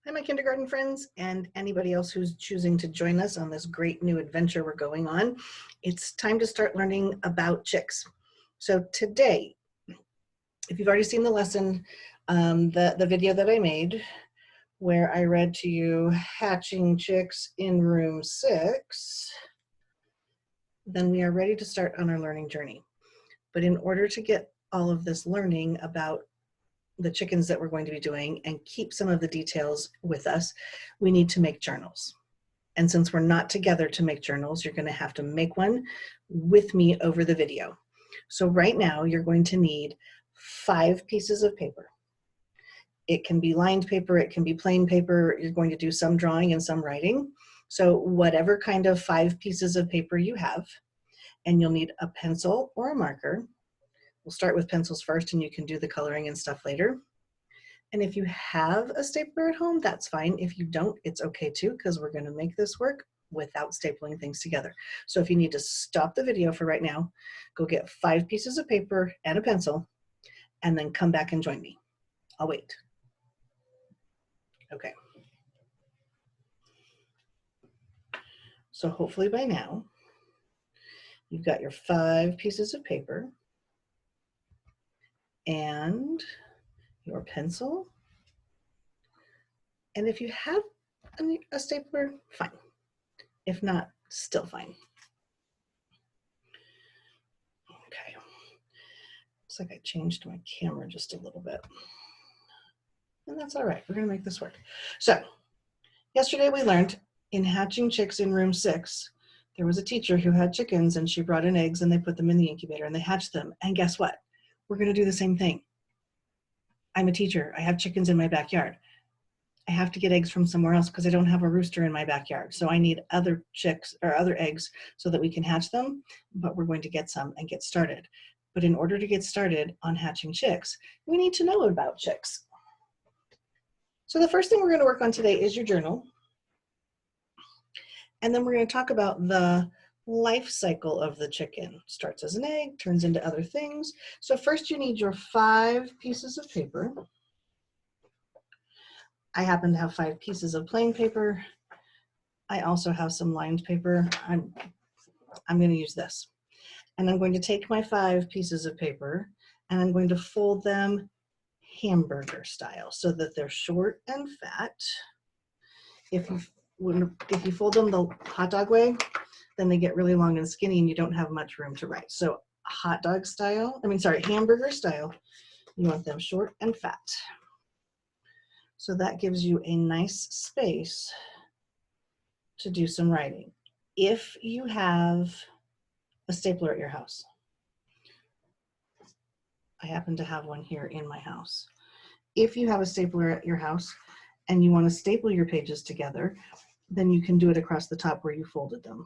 Hi, my kindergarten friends, and anybody else who's choosing to join us on this great new adventure we're going on. It's time to start learning about chicks. So today, if you've already seen the lesson, the video that I made, where I read to you Hatching Chicks in Room 6, then we are ready to start on our learning journey. But in order to get all of this learning about the chickens that we're going to be doing and keep some of the details with us, we need to make journals. And since we're not together to make journals, you're going to have to make one with me over the video. So right now you're going to need 5 pieces of paper. It can be lined paper, it can be plain paper. You're going to do some drawing and some writing. So whatever kind of 5 pieces of paper you have, and you'll need a pencil or a marker. We'll start with pencils first and you can do the coloring and stuff later. And if you have a stapler at home, that's fine. If you don't, it's okay too, because we're going to make this work without stapling things together. So if you need to stop the video for right now, go get 5 pieces of paper and a pencil, and then come back and join me. I'll wait. Okay. So hopefully by now, you've got your 5 pieces of paper and your pencil. And if you have a stapler, fine. If not, still fine. Okay. Looks like I changed my camera just a little bit. And that's all right. We're going to make this work. So yesterday we learned in Hatching Chicks in Room 6, there was a teacher who had chickens and she brought in eggs and they put them in the incubator and they hatched them. And guess what? We're going to do the same thing. I'm a teacher. I have chickens in my backyard. I have to get eggs from somewhere else because I don't have a rooster in my backyard. So I need other chicks or other eggs so that we can hatch them, but we're going to get some and get started. But in order to get started on hatching chicks, we need to know about chicks. So the first thing we're going to work on today is your journal. And then we're going to talk about the life cycle of the chicken. Starts as an egg, turns into other things. So first you need your 5 pieces of paper. I happen to have 5 pieces of plain paper. I also have some lined paper. I'm going to use this. And I'm going to take my 5 pieces of paper and I'm going to fold them hamburger style so that they're short and fat. If you fold them the hot dog way, then they get really long and skinny and you don't have much room to write. So hamburger style, you want them short and fat. So that gives you a nice space to do some writing. If you have a stapler at your house, I happen to have one here in my house. If you have a stapler at your house and you want to staple your pages together, then you can do it across the top where you folded them.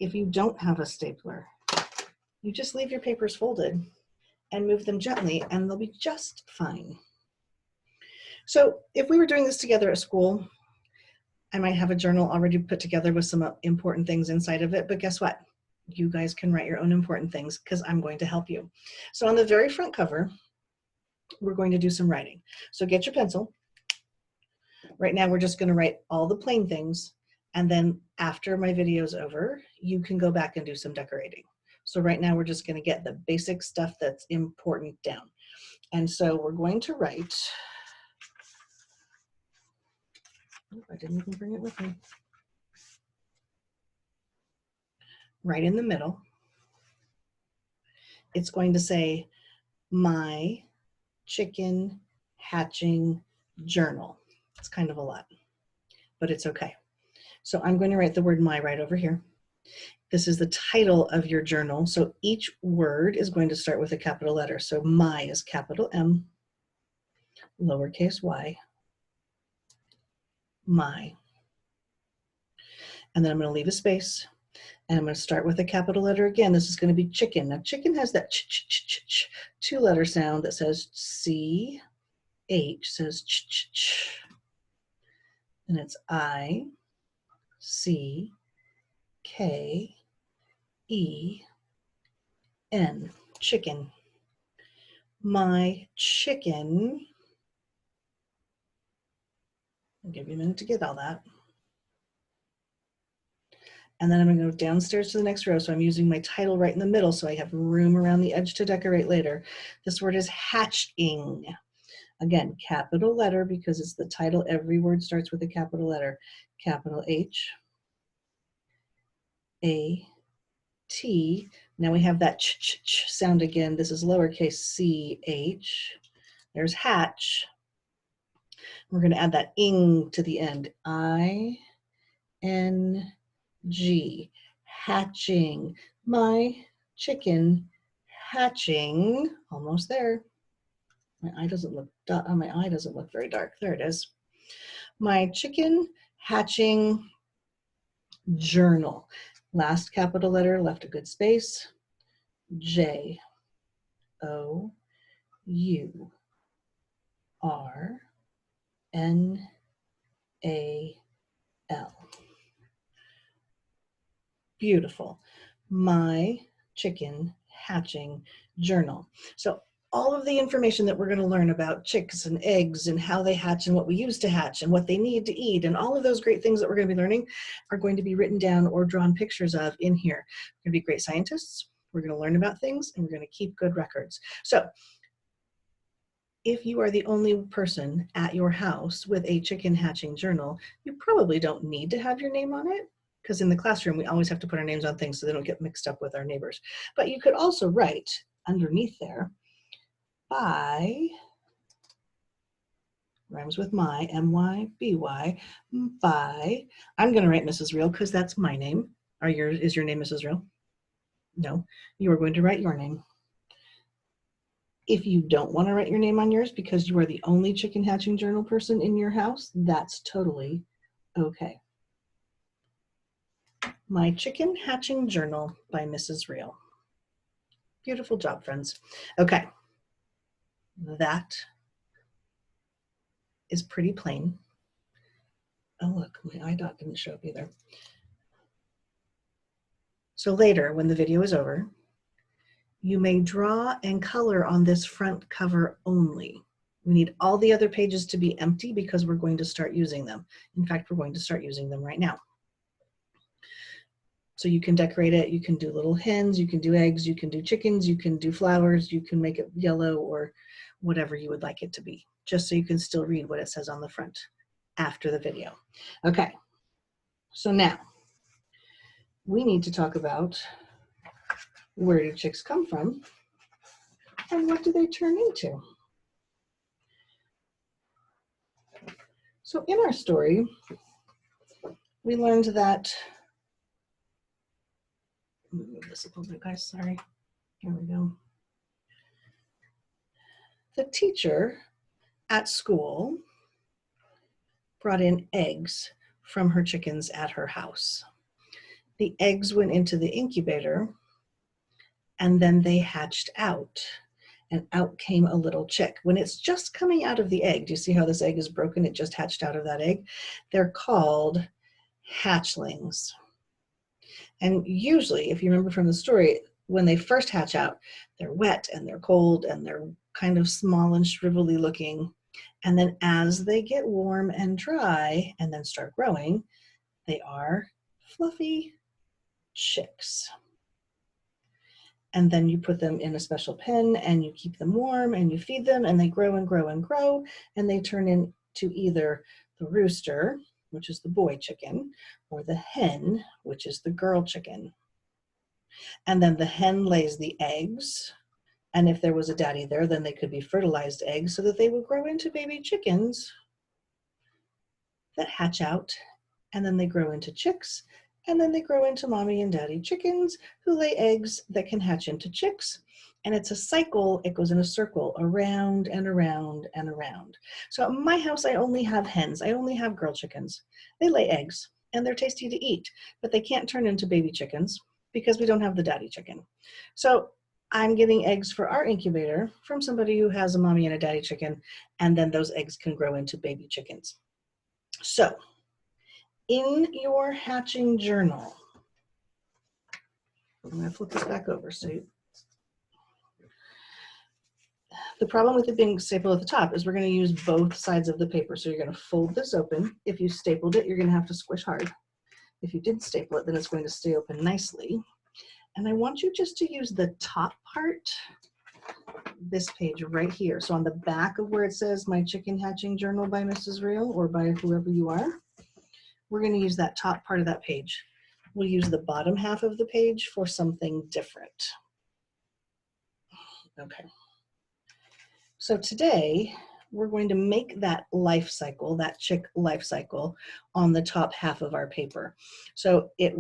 If you don't have a stapler, you just leave your papers folded and move them gently and they'll be just fine. So if we were doing this together at school, I might have a journal already put together with some important things inside of it, but guess what? You guys can write your own important things because I'm going to help you. So on the very front cover, we're going to do some writing. So get your pencil. Right now we're just going to write all the plain things, and then after my video is over, you can go back and do some decorating. So right now we're just going to get the basic stuff that's important down. And so we're going to write, oh, I didn't even bring it with me. Right in the middle, it's going to say, my chicken hatching journal. It's kind of a lot, but it's okay. So I'm going to write the word my right over here. This is the title of your journal. So each word is going to start with a capital letter. So my is capital M, lowercase y, my. And then I'm going to leave a space. And I'm going to start with a capital letter again. This is going to be chicken. Now chicken has that ch-ch-ch-ch 2-letter sound that says C-H, says ch-ch-ch. And it's I-C-K-E-N, chicken. My chicken I'll give you a minute to get all that. And then I'm going to go downstairs to the next row. So I'm using my title right in the middle so I have room around the edge to decorate later. This word is hatching. Again, capital letter because it's the title. Every word starts with a capital letter. Capital H, A, T. Now we have that ch sound again. This is lowercase c, H. There's hatch. We're going to add that ing to the end. I, N, G. Hatching. My chicken hatching. Almost there. My eye doesn't look very dark. There it is. My chicken hatching journal. Last capital letter, left a good space. J O U R N A L. Beautiful. My chicken hatching journal. So all of the information that we're going to learn about chicks and eggs and how they hatch and what we use to hatch and what they need to eat and all of those great things that we're going to be learning are going to be written down or drawn pictures of in here. We're going to be great scientists. We're going to learn about things and we're going to keep good records. So if you are the only person at your house with a chicken hatching journal, you probably don't need to have your name on it, because in the classroom, we always have to put our names on things so they don't get mixed up with our neighbors. But you could also write underneath there, by, rhymes with my, M-Y-B-Y, by, I'm gonna write Mrs. Real because that's my name. Is your name Mrs. Real? No, you are going to write your name. If you don't want to write your name on yours because you are the only chicken hatching journal person in your house, that's totally okay. My Chicken Hatching Journal by Mrs. Real. Beautiful job, friends. Okay, that is pretty plain. Oh, look, my eye dot didn't show up either. So later, when the video is over, you may draw and color on this front cover only. We need all the other pages to be empty because we're going to start using them. In fact, we're going to start using them right now. So you can decorate it, you can do little hens, you can do eggs, you can do chickens, you can do flowers, you can make it yellow or whatever you would like it to be, just so you can still read what it says on the front after the video. Okay, so now we need to talk about where do chicks come from and what do they turn into? So in our story, we learned that, let me move this a little bit, guys, sorry. Here we go. The teacher at school brought in eggs from her chickens at her house. The eggs went into the incubator and then they hatched out, and out came a little chick. When it's just coming out of the egg, do you see how this egg is broken? It just hatched out of that egg. They're called hatchlings. And usually, if you remember from the story, when they first hatch out, they're wet and they're cold and they're kind of small and shrivelly looking. And then as they get warm and dry and then start growing, they are fluffy chicks. And then you put them in a special pen and you keep them warm and you feed them and they grow and grow and grow and they turn into either the rooster, which is the boy chicken, or the hen, which is the girl chicken. And then the hen lays the eggs. And if there was a daddy there, then they could be fertilized eggs so that they would grow into baby chickens that hatch out. And then they grow into chicks. And then they grow into mommy and daddy chickens who lay eggs that can hatch into chicks. And it's a cycle, it goes in a circle around and around and around. So in my house, I only have hens. I only have girl chickens. They lay eggs and they're tasty to eat, but they can't turn into baby chickens because we don't have the daddy chicken. So I'm getting eggs for our incubator from somebody who has a mommy and a daddy chicken, and then those eggs can grow into baby chickens. So in your hatching journal, I'm going to flip this back over. So The problem with it being stapled at the top is we're going to use both sides of the paper. So you're going to fold this open. If you stapled it, you're going to have to squish hard. If you did staple it, then it's going to stay open nicely. And I want you just to use the top part, this page right here. So on the back of where it says My Chicken Hatching Journal by Mrs. Real, or by whoever you are, we're going to use that top part of that page. We'll use the bottom half of the page for something different. Okay. So today we're going to make that life cycle, that chick life cycle, on the top half of our paper. So it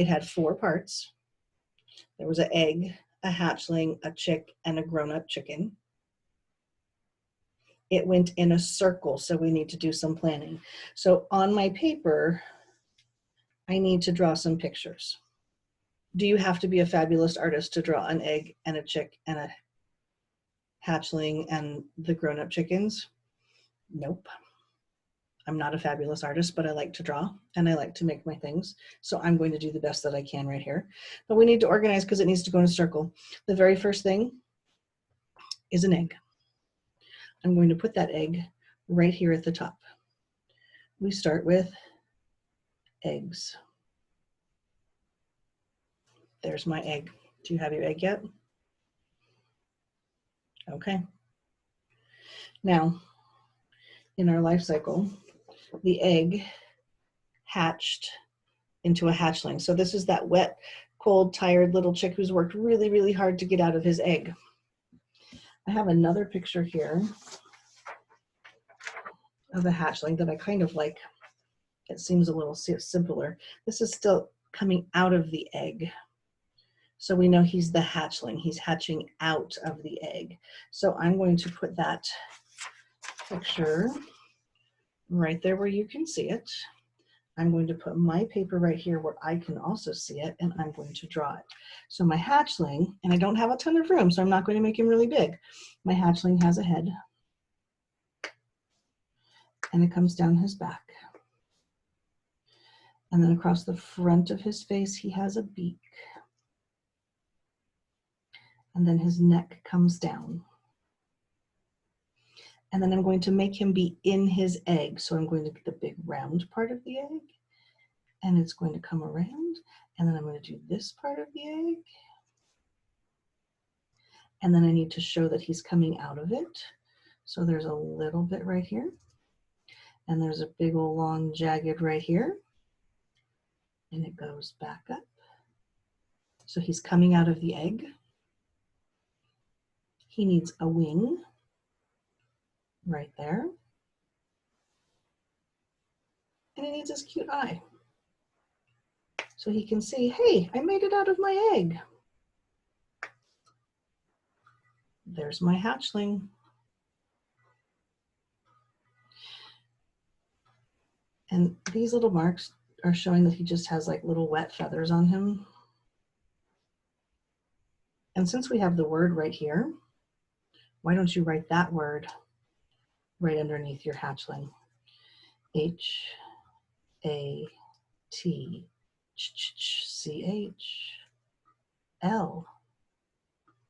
had 4 parts. There was an egg, a hatchling, a chick, and a grown-up chicken. It went in a circle, so we need to do some planning. So on my paper, I need to draw some pictures. Do you have to be a fabulous artist to draw an egg and a chick and a hatchling and the grown-up chickens? Nope. I'm not a fabulous artist, but I like to draw and I like to make my things. So I'm going to do the best that I can right here. But we need to organize because it needs to go in a circle. The very first thing is an egg. I'm going to put that egg right here at the top. We start with eggs. There's my egg. Do you have your egg yet? Okay. Now, in our life cycle, the egg hatched into a hatchling. So this is that wet, cold, tired little chick who's worked really, really hard to get out of his egg. I have another picture here of a hatchling that I kind of like. It seems a little simpler. This is still coming out of the egg. So we know he's the hatchling. He's hatching out of the egg. So I'm going to put that picture right there where you can see it. I'm going to put my paper right here where I can also see it, and I'm going to draw it. So my hatchling, and I don't have a ton of room, so I'm not going to make him really big. My hatchling has a head, and it comes down his back. And then across the front of his face, he has a beak. And then his neck comes down. And then I'm going to make him be in his egg. So I'm going to get the big round part of the egg, and it's going to come around. And then I'm going to do this part of the egg. And then I need to show that he's coming out of it. So there's a little bit right here. And there's a big old long jagged right here. And it goes back up. So he's coming out of the egg. He needs a wing right there. And he needs his cute eye. So he can see, hey, I made it out of my egg. There's my hatchling. And these little marks are showing that he just has like little wet feathers on him. And since we have the word right here, why don't you write that word right underneath your hatchling? H-A-T-C-H-L.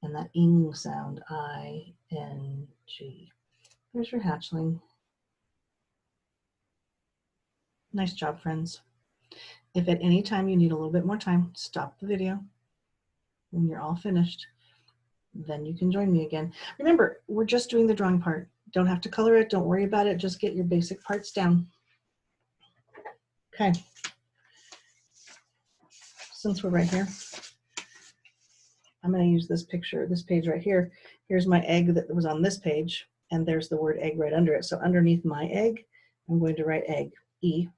And that ing sound, I-N-G. There's your hatchling. Nice job, friends. If at any time you need a little bit more time, stop the video. When you're all finished, then you can join me again. Remember, we're just doing the drawing part. Don't have to color it. Don't worry about it. Just get your basic parts down. Okay. Since we're right here, I'm going to use this picture, this page right here. Here's my egg that was on this page, and there's the word egg right under it. So underneath my egg, I'm going to write egg, E-G-G.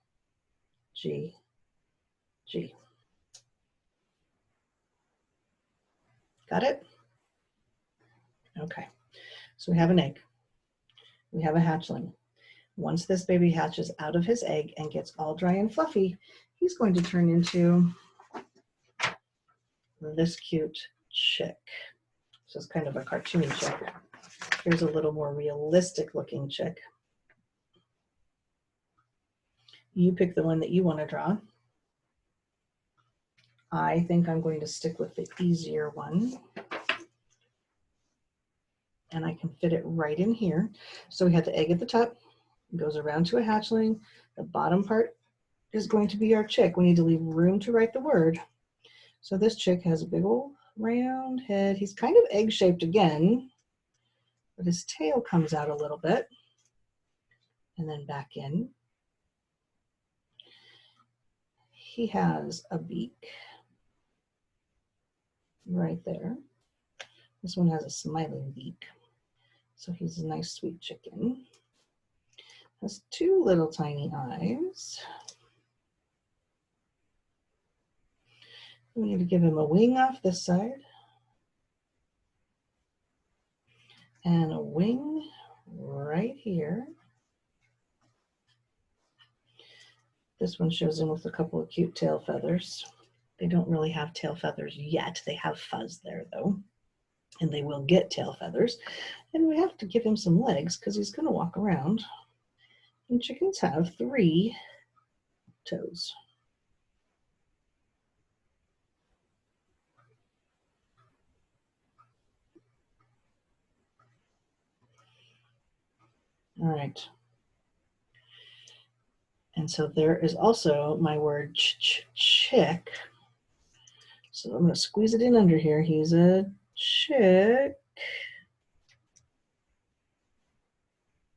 Got it? Okay, so we have an egg. We have a hatchling. Once this baby hatches out of his egg and gets all dry and fluffy, he's going to turn into this cute chick. This is kind of a cartoony chick. Here's a little more realistic looking chick. You pick the one that you want to draw. I think I'm going to stick with the easier one. and I can fit it right in here. So we have the egg at the top, goes around to a hatchling. The bottom part is going to be our chick. We need to leave room to write the word. So this chick has a big old round head. He's kind of egg-shaped again, but his tail comes out a little bit and then back in. He has a beak right there. This one has a smiling beak. So he's a nice sweet chicken. Has two little tiny eyes. We need to give him a wing off this side. And a wing right here. This one shows him with a couple of cute tail feathers. They don't really have tail feathers yet. They have fuzz there though. And they will get tail feathers. And we have to give him some legs because he's going to walk around. And chickens have 3 toes. All right. And so there is also my word chick. So I'm going to squeeze it in under here. He's a chick.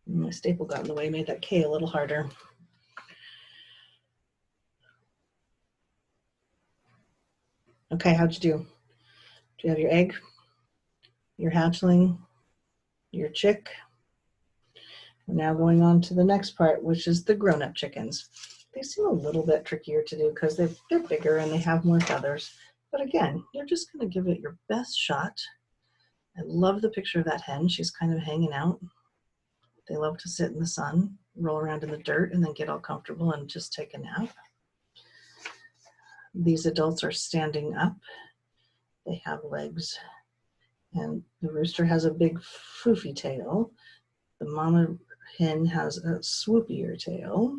My staple got in the way, made that K a little harder. Okay, how'd you do? Do you have your egg, your hatchling, your chick? We're now going on to the next part, which is the grown-up chickens. They seem a little bit trickier to do because they're bigger and they have more feathers. But again, you're just going to give it your best shot. I love the picture of that hen. She's kind of hanging out. They love to sit in the sun, roll around in the dirt, and then get all comfortable and just take a nap. These adults are standing up. They have legs. And the rooster has a big foofy tail. The mama hen has a swoopier tail.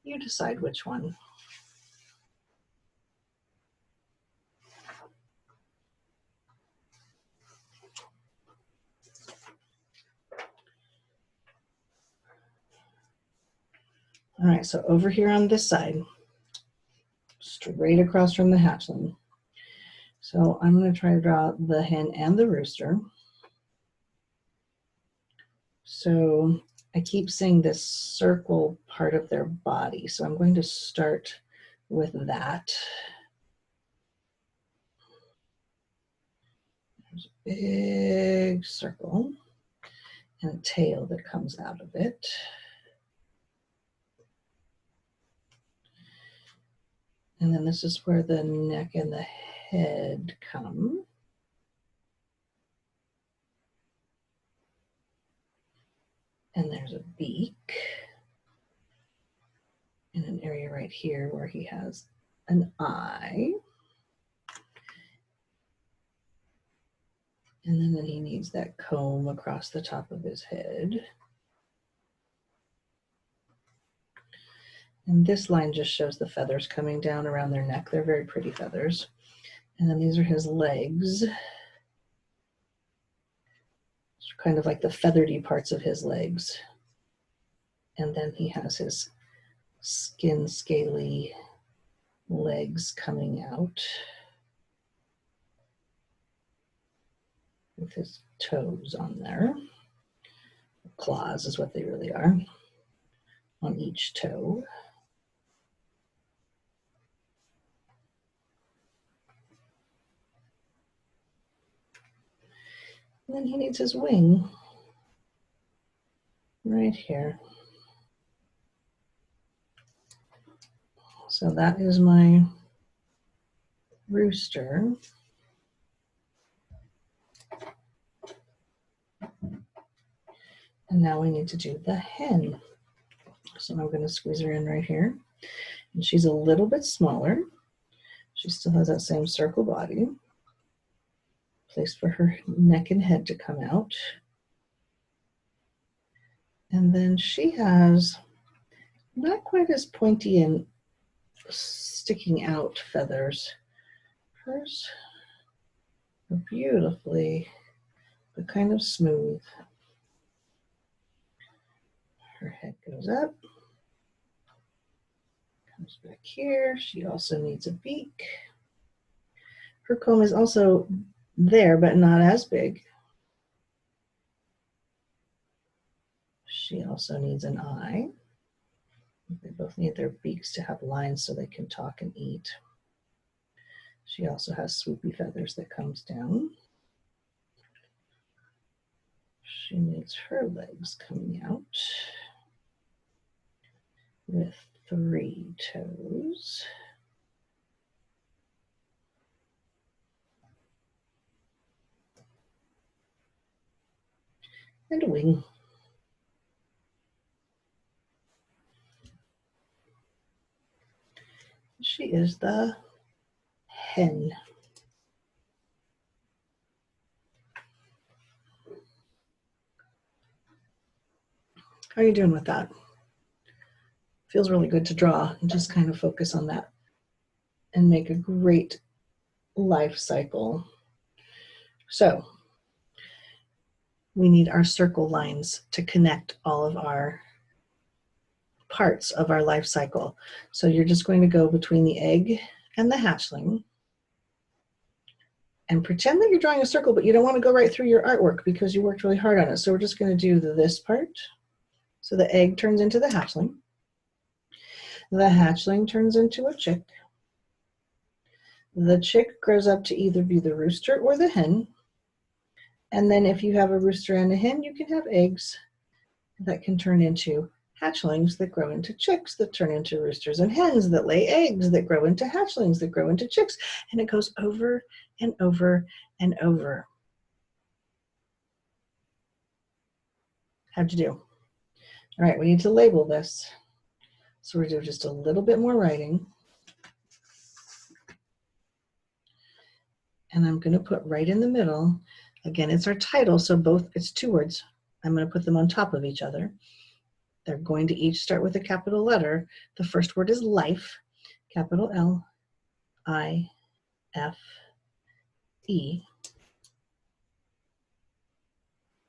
You decide which one. All right, so over here on this side, straight across from the hatchling. So I'm going to try to draw the hen and the rooster. So I keep seeing this circle part of their body. So I'm going to start with that. There's a big circle and a tail that comes out of it. And then this is where the neck and the head come. And there's a beak in an area right here where he has an eye. And then he needs that comb across the top of his head. And this line just shows the feathers coming down around their neck. They're very pretty feathers. And then these are his legs. It's kind of like the feathery parts of his legs. And then he has his skin, scaly legs coming out with his toes on there. Claws is what they really are on each toe. And then he needs his wing right here. So that is my rooster. And now we need to do the hen. So I'm going to squeeze her in right here. And she's a little bit smaller. She still has that same circle body. Place for her neck and head to come out. And then she has not quite as pointy and sticking out feathers. Hers are beautifully but kind of smooth. Her head goes up, comes back here. She also needs a beak. Her comb is also there, but not as big. She also needs an eye. They both need their beaks to have lines so they can talk and eat. She also has swoopy feathers that comes down. She needs her legs coming out with 3 toes. And a wing. She is the hen. How are you doing with that? Feels really good to draw and just kind of focus on that and make a great life cycle. So we need our circle lines to connect all of our parts of our life cycle. So you're just going to go between the egg and the hatchling and pretend that you're drawing a circle, but you don't want to go right through your artwork because you worked really hard on it. So we're just going to do this part. So the egg turns into the hatchling. The hatchling turns into a chick. The chick grows up to either be the rooster or the hen. And then if you have a rooster and a hen, you can have eggs that can turn into hatchlings that grow into chicks that turn into roosters, and hens that lay eggs that grow into hatchlings that grow into chicks. And it goes over and over and over. How'd you do? All right, we need to label this. So we're going to do just a little bit more writing. And I'm going to put right in the middle. Again, it's our title, so it's 2 words. I'm going to put them on top of each other. They're going to each start with a capital letter. The first word is life, capital L-I-F-E.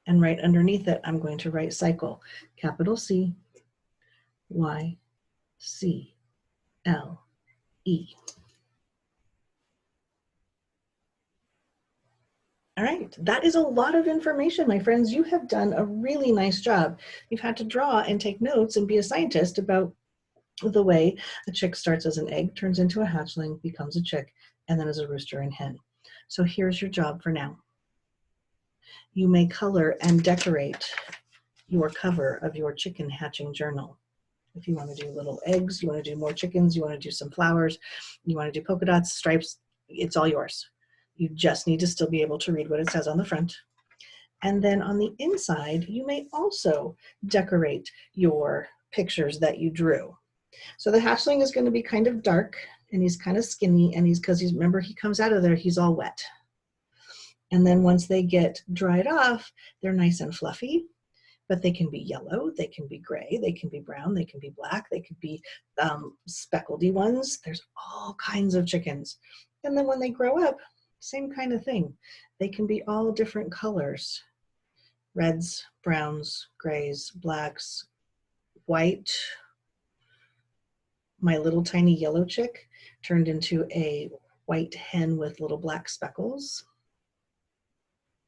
And right underneath it, I'm going to write cycle, capital C-Y-C-L-E. All right, that is a lot of information, my friends. You have done a really nice job. You've had to draw and take notes and be a scientist about the way a chick starts as an egg, turns into a hatchling, becomes a chick, and then is a rooster and hen. So here's your job for now. You may color and decorate your cover of your chicken hatching journal. If you want to do little eggs, you want to do more chickens, you want to do some flowers, you want to do polka dots, stripes, it's all yours. You just need to still be able to read what it says on the front. And then on the inside, you may also decorate your pictures that you drew. So the hatchling is going to be kind of dark, and he's kind of skinny, and remember, he comes out of there, he's all wet. And then once they get dried off, they're nice and fluffy, but they can be yellow, they can be gray, they can be brown, they can be black, they could be speckledy ones. There's all kinds of chickens. And then when they grow up, same kind of thing. They can be all different colors: reds, browns, grays, blacks, white. My little tiny yellow chick turned into a white hen with little black speckles.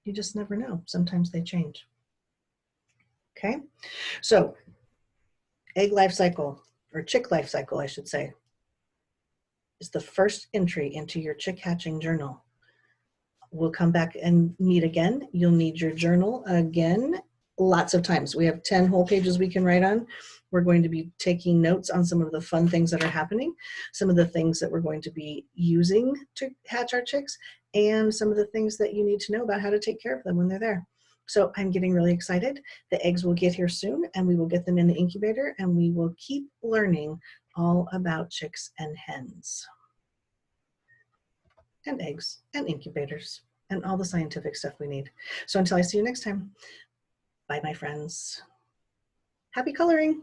You just never know. Sometimes they change. Okay, so egg life cycle, or chick life cycle, I should say, is the first entry into your chick hatching journal. We'll come back and meet again. You'll need your journal again lots of times. We have 10 whole pages we can write on. We're going to be taking notes on some of the fun things that are happening, some of the things that we're going to be using to hatch our chicks, and some of the things that you need to know about how to take care of them when they're there. So I'm getting really excited. The eggs will get here soon, and we will get them in the incubator, and we will keep learning all about chicks and hens and eggs and incubators and all the scientific stuff we need. So until I see you next time, bye, my friends. Happy coloring.